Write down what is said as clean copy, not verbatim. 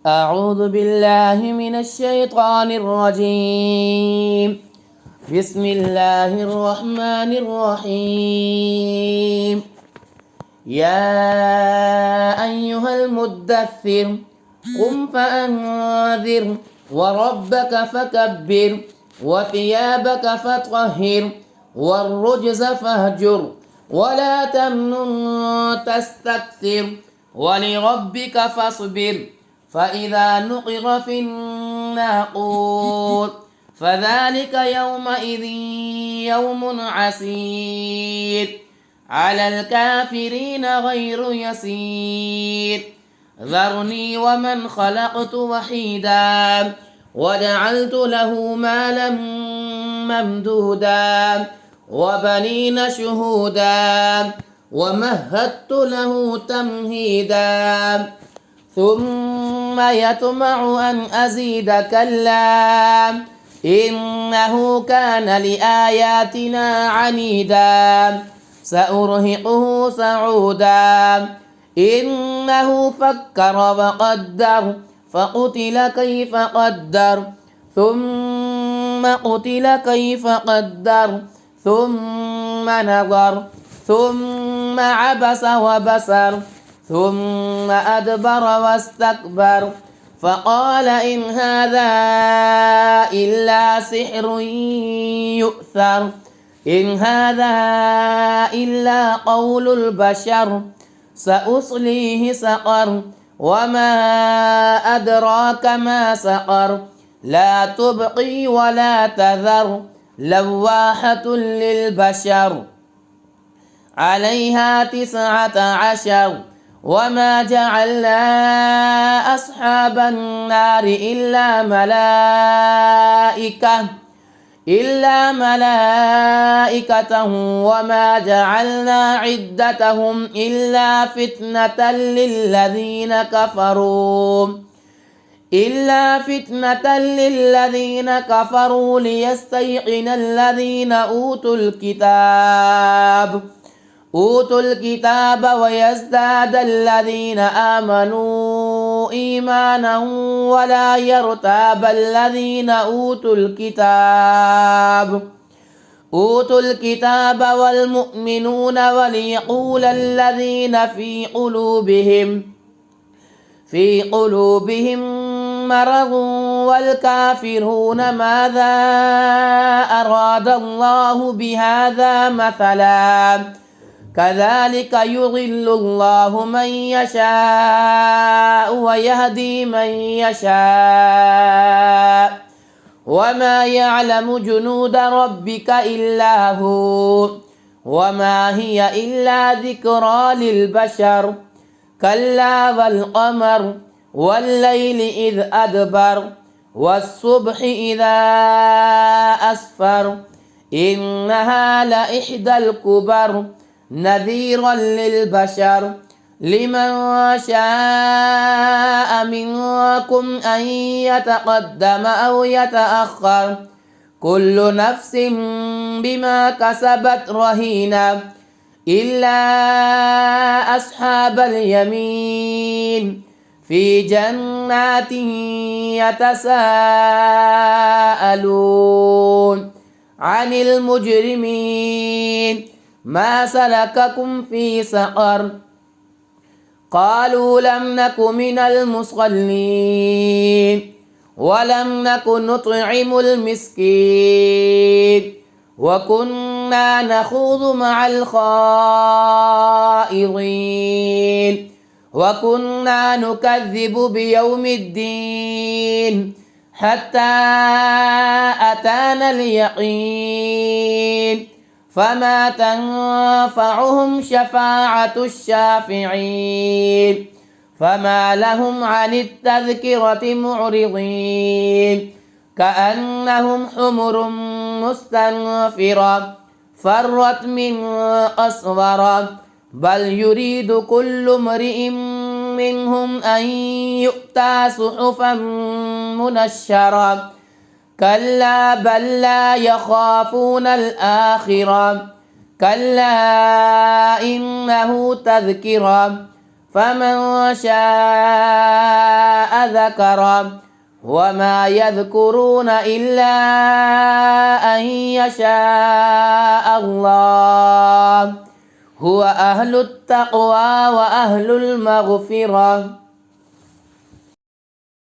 أعوذ بالله من الشيطان الرجيم. بسم الله الرحمن الرحيم. يا أيها المدثر قم فأنذر وربك فكبر وثيابك فطهر والرجز فاهجر ولا تمنن تستكثر ولربك فاصبر فإذا نقر في الناقور فذلك يومئذ يوم عسير على الكافرين غير يسير. ذرني ومن خلقت وحيدا وجعلت له مالا ممدودا وبنين شهودا ومهدت له تمهيدا ثم يطمع أن أزيد كلا إنه كان لآياتنا عنيدا سأرهقه صعودا إنه فكر وقدر فقتل كيف قدر ثم قتل كيف قدر ثم نظر ثم عبس وبسر ثم أدبر واستكبر فقال إن هذا إلا سحر يؤثر إن هذا إلا قول البشر سأصليه سقر وما أدراك ما سقر لا تبقي ولا تذر لواحة للبشر عليها 19 وما جعلنا أصحاب النار إلا ملائكة وما جعلنا عدتهم إلا فتنة للذين كفروا ليستيقن الذين أوتوا الكتاب ويزداد الذين آمنوا إيمانا ولا يرتاب الذين أوتوا الكتاب والمؤمنون وليقول الذين في قلوبهم مرض والكافرون ماذا أراد الله بهذا مثلا كذلك يضل الله من يشاء ويهدي من يشاء وما يعلم جنود ربك إلا هو وما هي إلا ذكرى للبشر كلا والقمر والليل إذ أدبر والصبح إذا أسفر إنها لإحدى الكبر نذيرا للبشر لمن شاء منكم أن يتقدم أو يتأخر كل نفس بما كسبت رهينة إلا أصحاب اليمين في جنات يتساءلون عن المجرمين ما سلككم في سقر قالوا لم نك من المصلين ولم نك نطعم المسكين وكنا نخوض مع الخائضين وكنا نكذب بيوم الدين حتى أتانا اليقين فما تنفعهم شفاعة الشافعين فما لهم عن التذكرة معرضين كأنهم حمر مستنفرة فرت من قسورة بل يريد كل امرئ منهم أن يؤتى صحفا منشرة كلا بل لا يخافون الآخرة كلا إنه تذكرة فمن شاء ذكره وما يذكرون إلا أن يشاء الله هو أهل التقوى وأهل المغفرة.